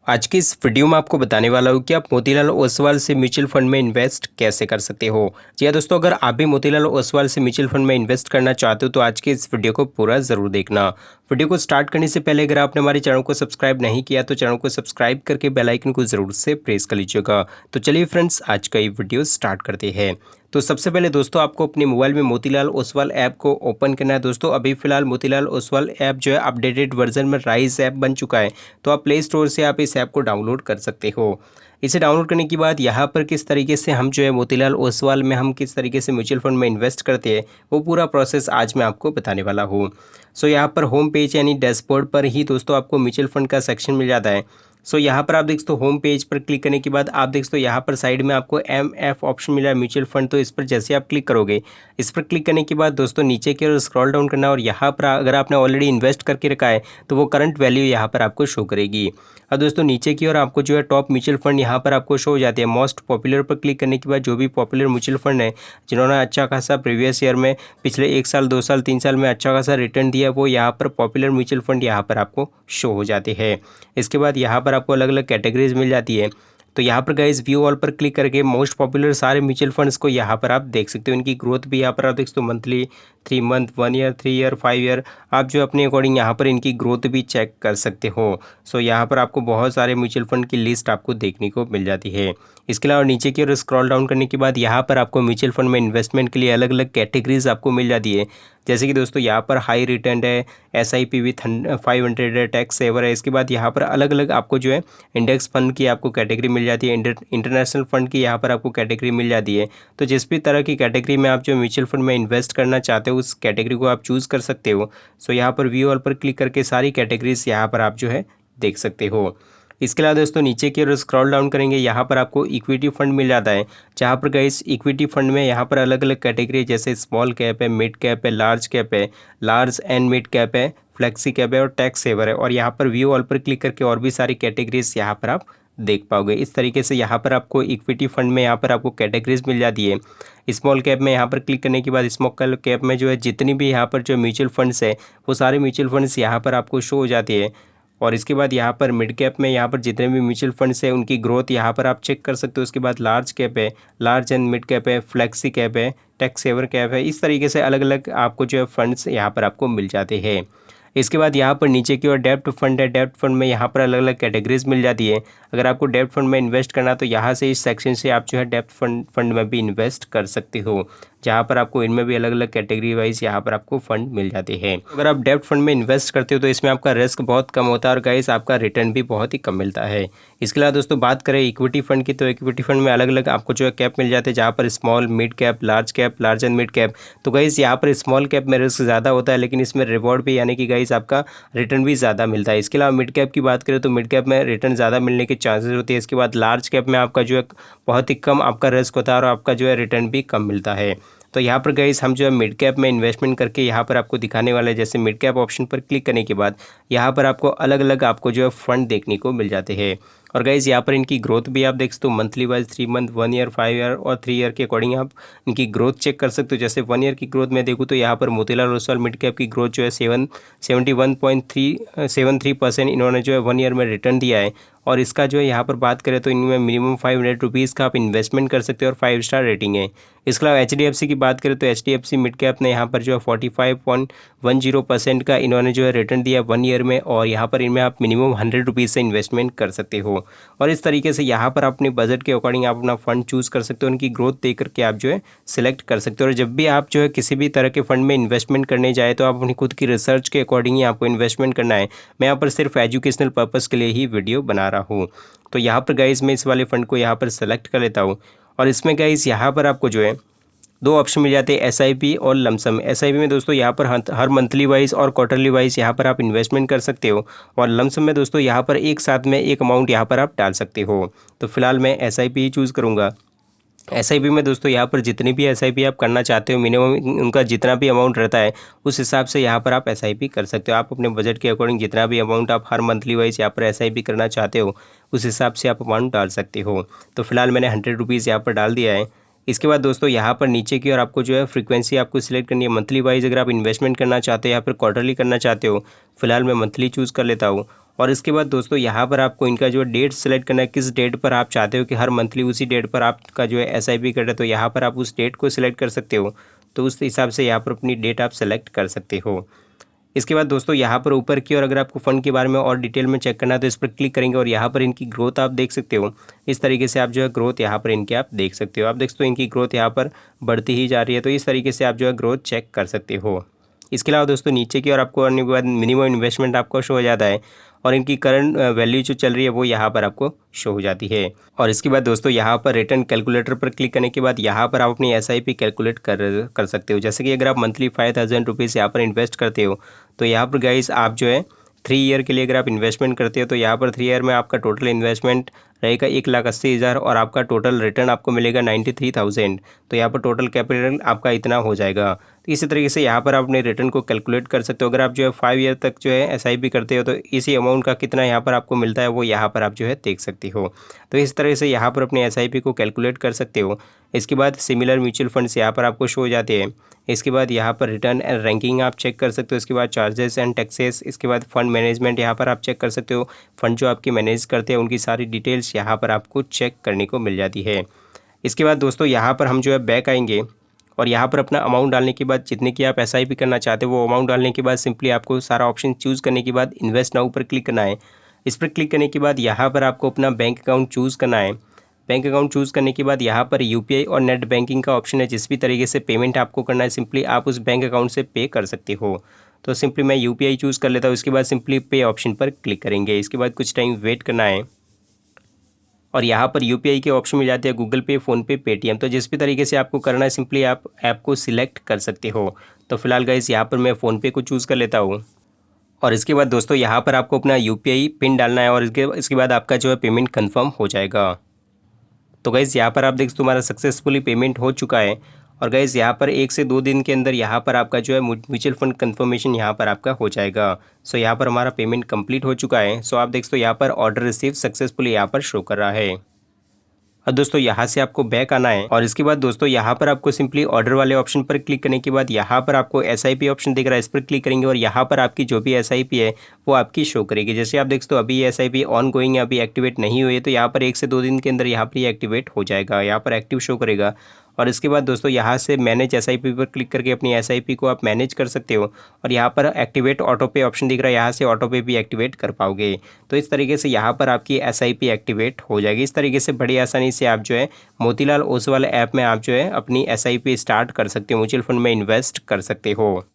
आज की इस वीडियो में आपको बताने वाला हूँ कि आप मोतीलाल ओसवाल से म्यूचुअल फंड में इन्वेस्ट कैसे कर सकते हो। जी हाँ दोस्तों, अगर आप भी मोतीलाल ओसवाल से म्यूचुअल फंड में इन्वेस्ट करना चाहते हो तो आज के इस वीडियो को पूरा ज़रूर देखना। वीडियो को स्टार्ट करने से पहले अगर आपने हमारे चैनल को सब्सक्राइब नहीं किया तो चैनल को सब्सक्राइब करके बेल आइकन को ज़रूर से प्रेस कर लीजिएगा। तो चलिए फ्रेंड्स, आज का ये वीडियो स्टार्ट करते हैं। तो सबसे पहले दोस्तों आपको अपने मोबाइल में मोतीलाल ओसवाल ऐप को ओपन करना है। दोस्तों अभी फिलहाल मोतीलाल ओसवाल ऐप जो है अपडेटेड वर्जन में राइज ऐप बन चुका है, तो आप प्ले स्टोर से आप इस ऐप को डाउनलोड कर सकते हो। इसे डाउनलोड करने के बाद यहाँ पर किस तरीके से हम जो है मोतीलाल ओसवाल में हम किस तरीके से म्यूचुअल फंड में इन्वेस्ट करते हैं वो पूरा प्रोसेस आज मैं आपको बताने वाला हूँ। सो यहाँ पर होम पेज यानी डैशबोर्ड पर ही दोस्तों आपको म्यूचुअल फंड का सेक्शन मिल जाता है। सो यहाँ पर आप देख सकते हो होम पेज पर क्लिक करने के बाद आप देख सकते हो यहाँ पर साइड में आपको MF ऑप्शन मिला है म्यूचुअल फंड। तो इस पर जैसे आप क्लिक करोगे, इस पर क्लिक करने के बाद दोस्तों नीचे की ओर स्क्रॉल डाउन करना और यहाँ पर अगर आपने ऑलरेडी इन्वेस्ट करके रखा है तो वो करंट वैल्यू यहाँ पर आपको शो करेगी। और दोस्तों नीचे की ओर आपको जो है टॉप म्यूचुअल फंड यहाँ पर आपको शो हो जाती है। मोस्ट पॉपुलर पर क्लिक करने के बाद जो भी पॉपुलर म्यूचुअल फंड है जिन्होंने अच्छा खासा प्रीवियस ईयर में पिछले 1 साल 2 साल 3 साल में अच्छा खासा रिटर्न दिया, वो यहाँ पर पॉपुलर म्यूचुअल फंड यहाँ पर आपको शो हो जाते हैं। इसके बाद यहाँ पर आपको अलग अलग कैटेगरीज मिल जाती है। तो यहाँ पर गाइस व्यू ऑल पर क्लिक करके मोस्ट पॉपुलर सारे म्यूचुअल फंड्स को यहाँ पर आप देख सकते हो। इनकी ग्रोथ भी यहाँ पर आप देख सकते हो, monthly, 3 month, 1 year, 3 year, 5 year, आप जो अपने अकॉर्डिंग यहाँ पर इनकी ग्रोथ भी चेक कर सकते हो। सो यहाँ पर आपको बहुत सारे म्यूचुअल फंड की लिस्ट आपको देखने को मिल जाती है। इसके अलावा नीचे की ओर स्क्रॉल डाउन करने के बाद यहाँ पर आपको म्यूचुअल फंड में इन्वेस्टमेंट के लिए अलग अलग कैटेगरीज आपको मिल जाती है। जैसे कि दोस्तों यहाँ पर हाई रिटर्न है, SIP विथ 500 है, टैक्स सेवर है। इसके बाद यहाँ पर अलग अलग आपको जो है इंडेक्स फंड की आपको कैटेगरी मिल जाती है, इंटरनेशनल फंड की यहाँ पर आपको कैटेगरी मिल जाती है। तो जिस भी तरह की कैटेगरी में आप जो म्यूचुअल फंड में इन्वेस्ट करना चाहते हो उस कैटेगरी को आप चूज़ कर सकते हो। सो यहाँ पर व्यू ऑल पर क्लिक करके सारी कैटेगरीज यहाँ पर आप जो है देख सकते हो। इसके अलावा दोस्तों नीचे की ओर स्क्रॉल डाउन करेंगे, यहाँ पर आपको इक्विटी फंड मिल जाता है, जहाँ पर गाइस इक्विटी फंड में यहाँ पर अलग अलग कैटेगरी जैसे स्मॉल कैप है, मिड कैप है, लार्ज कैप है, लार्ज एंड मिड कैप है, फ्लेक्सी कैप है और टैक्स सेवर है। और यहाँ पर व्यू ऑल पर क्लिक करके और भी सारी कैटेगरीज यहाँ पर आप देख पाओगे। इस तरीके से यहाँ पर आपको इक्विटी फंड में यहाँ पर आपको कैटेगरीज मिल जाती है। स्मॉल कैप में यहाँ पर क्लिक करने के बाद स्मॉल कैप में जो है जितनी भी यहाँ पर जो म्यूचुअल फंड्स है वो सारे म्यूचुअल फंड्स यहाँ पर आपको शो हो जाती है। और इसके बाद यहाँ पर मिड कैप में यहाँ पर जितने भी म्यूचुअल फंड्स है उनकी ग्रोथ यहाँ पर आप चेक कर सकते हो। उसके बाद लार्ज कैप है, लार्ज एंड मिड कैप है, फ्लेक्सी कैप है, टैक्स सेवर कैप है। इस तरीके से अलग अलग आपको जो है फंड्स यहाँ पर आपको मिल जाते हैं। इसके बाद यहाँ पर नीचे की ओर डेब्ट फंड है। डेब्ट फंड में यहाँ पर अलग अलग कैटेगरीज मिल जाती है। अगर आपको डेब्ट फंड में इन्वेस्ट करना तो यहाँ से इस सेक्शन से आप जो है डेब्ट फंड में भी इन्वेस्ट कर सकते हो, जहाँ पर आपको इनमें भी अलग अलग कैटेगरी वाइज यहाँ पर आपको फंड मिल जाते हैं। अगर आप डेब्ट फंड में इन्वेस्ट करते हो तो इसमें आपका रिस्क बहुत कम होता है और गाइस आपका रिटर्न भी बहुत ही कम मिलता है। इसके अलावा दोस्तों बात करें इक्विटी फंड की, तो इक्विटी फंड में अलग अलग आपको जो है कैप मिल जाते हैं, जहाँ पर small, mid cap, large and mid cap. तो गाइस यहाँ पर स्मॉल कैप में रिस्क ज़्यादा होता है लेकिन इसमें रिवॉर्ड भी यानी कि गाइस आपका रिटर्न भी ज़्यादा मिलता है। इसके अलावा मिड कैप की बात करें तो मिड कैप में रिटर्न ज़्यादा मिलने के चांसेस होते हैं। इसके बाद लार्ज कैप में आपका जो है बहुत ही कम आपका रिस्क होता है और आपका जो है रिटर्न भी कम मिलता है। तो यहाँ पर गाइस हम जो है मिड कैप में इन्वेस्टमेंट करके यहाँ पर आपको दिखाने वाले हैं। जैसे मिड कैप ऑप्शन पर क्लिक करने के बाद यहाँ पर आपको अलग अलग आपको जो है फंड देखने को मिल जाते हैं। और गाइस यहाँ पर इनकी ग्रोथ भी आप देख सकते हो, monthly wise, 3 month, 1 year, 5 year और 3 ईयर के अकॉर्डिंग आप इनकी ग्रोथ चेक कर सकते हो। जैसे 1 ईयर की ग्रोथ में देखूँ तो यहाँ पर मोतीलाल ओसवाल मिड कैप की ग्रोथ जो है 71.373% इन्होंने जो है 1 ईयर में रिटर्न दिया है। और इसका जो है यहाँ पर बात करें तो इनमें मिनिमम 500 रुपीज़ का आप इन्वेस्टमेंट कर सकते हो और 5 स्टार रेटिंग है। इसके अलावा HDFC की बात करें तो HDFC मिड कैप ने यहाँ पर जो है 45.10% का इन्होंने जो है रिटर्न दिया 1 ईयर में। और यहाँ पर इनमें आप मिनिमम 100 रुपीज़ से इन्वेस्टमेंट कर सकते हो। और इस तरीके से यहाँ पर अपने बजट के अकॉर्डिंग आप अपना फंड चूज़ कर सकते हो, उनकी ग्रोथ देख करके आप जो है सिलेक्ट कर सकते हो। और जब भी आप जो है किसी भी तरह के फंड में इन्वेस्टमेंट करने जाए तो आप अपनी खुद की रिसर्च के अकॉर्डिंग ही आपको इन्वेस्टमेंट करना है। मैं यहाँ पर सिर्फ एजुकेशनल पर्पज़ के लिए ही वीडियो बना रहा हूँ। तो यहाँ पर गाइस मैं इस वाले फंड को यहाँ पर सेलेक्ट कर लेता हूँ। और इसमें गाइस यहाँ पर आपको जो है 2 ऑप्शन मिल जाते हैं, SIP और लमसम। SIP में दोस्तों यहाँ पर हर मंथली वाइज और क्वार्टरली वाइज यहाँ पर आप इन्वेस्टमेंट कर सकते हो। और लमसम में दोस्तों यहाँ पर एक साथ में एक अमाउंट यहाँ पर आप डाल सकते हो। तो फिलहाल मैं SIP ही चूज़ करूँगा। SIP में दोस्तों यहाँ पर जितनी भी SIP आप करना चाहते हो, मिनिमम उनका जितना भी अमाउंट रहता है उस हिसाब से यहाँ पर आप SIP कर सकते हो। आप अपने बजट के अकॉर्डिंग जितना भी अमाउंट आप हर मंथली वाइज यहाँ पर SIP करना चाहते हो उस हिसाब से आप अमाउंट डाल सकते हो। तो फिलहाल मैंने 100 रुपीज़ यहाँ पर डाल दिया है। इसके बाद दोस्तों यहाँ पर नीचे की ओर आपको जो है फ्रीक्वेंसी आपको सिलेक्ट करनी है। मंथली वाइज अगर आप इन्वेस्टमेंट करना चाहते हो या फिर क्वार्टरली करना चाहते हो, फिलहाल मैं मंथली चूज़ कर लेता हूँ। और इसके बाद दोस्तों यहाँ पर आपको इनका जो डेट सेलेक्ट करना है, किस डेट पर आप चाहते हो कि हर मंथली उसी डेट पर आपका जो है एसआईपी कटे, तो यहाँ पर आप उस डेट को सिलेक्ट कर सकते हो। तो उस हिसाब से यहाँ पर अपनी डेट आप सेलेक्ट कर सकते हो। इसके बाद दोस्तों यहाँ पर ऊपर की और अगर आपको फ़ंड के बारे में और डिटेल में चेक करना है तो इस पर क्लिक करेंगे और यहाँ पर इनकी ग्रोथ आप देख सकते हो। इस तरीके से आप जो है ग्रोथ यहाँ पर इनके आप देख सकते हो। आप देख सकते हो इनकी ग्रोथ यहाँ पर बढ़ती ही जा रही है, तो इस तरीके से आप जो है ग्रोथ चेक कर सकते हो। इसके अलावा दोस्तों नीचे की और आपको आने के बाद मिनिमम इन्वेस्टमेंट आपको शो हो जाता है और इनकी करंट वैल्यू जो चल रही है वो यहाँ पर आपको शो हो जाती है। और इसके बाद दोस्तों यहाँ पर रिटर्न कैलकुलेटर पर क्लिक करने के बाद यहाँ पर आप अपनी एसआईपी कैलकुलेट कर सकते हो। जैसे कि अगर आप मंथली 5000 रुपीज़ यहाँ पर इन्वेस्ट करते हो तो यहाँ पर गाइस आप जो है 3 ईयर के लिए अगर आप इन्वेस्टमेंट करते हो तो यहाँ पर 3 ईयर में आपका टोटल इन्वेस्टमेंट रहेगा 1,80,000 और आपका टोटल रिटर्न आपको मिलेगा 93,000। तो यहाँ पर टोटल कैपिटल आपका इतना हो जाएगा। तो इसी तरीके से यहाँ पर आप अपने रिटर्न को कैलकुलेट कर सकते हो। अगर आप जो है 5 ईयर तक जो है एसआईपी करते हो तो इसी अमाउंट का कितना यहाँ पर आपको मिलता है वो यहाँ पर आप जो है देख सकते हो। तो इस तरह से यहाँ पर अपने एसआईपी को कैलकुलेट कर सकते हो। इसके बाद सिमिलर म्यूचुअल फंड्स यहाँ पर आपको शो हो जाते हैं। इसके बाद यहाँ पर रिटर्न एंड रैंकिंग आप चेक कर सकते हो। इसके बाद चार्जेस एंड टैक्सेस, इसके बाद फंड मैनेजमेंट यहाँ पर आप चेक कर सकते हो। फंड जो आपकी मैनेज करते हैं उनकी सारी डिटेल्स यहाँ पर आपको चेक करने को मिल जाती है। इसके बाद दोस्तों यहाँ पर हम जो है बैक आएंगे और यहाँ पर अपना अमाउंट डालने के बाद जितने की आप एसआईपी करना चाहते हो वो अमाउंट डालने के बाद सिंपली आपको सारा ऑप्शन चूज़ करने के बाद इन्वेस्ट नाउ पर क्लिक करना है। इस पर क्लिक करने के बाद यहाँ पर आपको अपना बैंक अकाउंट चूज़ करना है। बैंक अकाउंट चूज़ करने के बाद यहाँ पर यूपीआई और नेट बैंकिंग का ऑप्शन है। जिस भी तरीके से पेमेंट आपको करना है सिंपली आप उस बैंक अकाउंट से पे कर सकते हो। तो सिंपली मैं यूपीआई चूज़ कर लेता हूँ। इसके बाद सिंपली पे ऑप्शन पर क्लिक करेंगे। इसके बाद कुछ टाइम वेट करना है और यहाँ पर यूपीआई के ऑप्शन मिल जाते हैं गूगल पे, फ़ोनपे, पेटीएम। तो जिस भी तरीके से आपको करना है सिंपली आप ऐप को सिलेक्ट कर सकते हो। तो फिलहाल गाइस यहाँ पर मैं फ़ोनपे को चूज़ कर लेता हूँ और इसके बाद दोस्तों यहाँ पर आपको अपना यूपीआई पिन डालना है और इसके बाद आपका जो है पेमेंट कन्फर्म हो जाएगा। तो गाइस यहाँ पर आप देख सकते हो हमारा सक्सेसफुली पेमेंट हो चुका है और गाइस यहाँ पर 1 से 2 दिन के अंदर यहाँ पर आपका जो है म्यूचुअल फंड कंफर्मेशन यहाँ पर आपका हो जाएगा। सो यहाँ पर हमारा पेमेंट कंप्लीट हो चुका है। सो आप देख सकते हो यहाँ पर ऑर्डर रिसीव सक्सेसफुली यहाँ पर शो कर रहा है। अब दोस्तों यहाँ से आपको बैक आना है और इसके बाद दोस्तों यहाँ पर आपको सिंपली ऑर्डर वाले ऑप्शन पर क्लिक करने के बाद यहाँ पर आपको एसआईपी ऑप्शन दिख रहा है, इस पर क्लिक करेंगे और यहाँ पर आपकी जो भी एसआईपी है वो आपकी शो करेगी। जैसे आप देख सकते हो अभी ये एसआईपी ऑन गोइंग है, अभी एक्टिवेट नहीं हुई है, तो यहाँ पर 1 से 2 दिन के अंदर यहाँ पर ये एक्टिवेट हो जाएगा, यहाँ पर एक्टिव शो करेगा। और इसके बाद दोस्तों यहाँ से मैनेज एसआईपी पर क्लिक करके अपनी एसआईपी को आप मैनेज कर सकते हो और यहाँ पर एक्टिवेट ऑटो पे ऑप्शन दिख रहा है, यहाँ से ऑटो पे भी एक्टिवेट कर पाओगे। तो इस तरीके से यहाँ पर आपकी एसआईपी एक्टिवेट हो जाएगी। इस तरीके से बड़ी आसानी से आप जो है मोतीलाल ओसवाल ऐप में आप जो है अपनी एसआईपी स्टार्ट कर सकते हो, म्यूचुअल फंड में इन्वेस्ट कर सकते हो।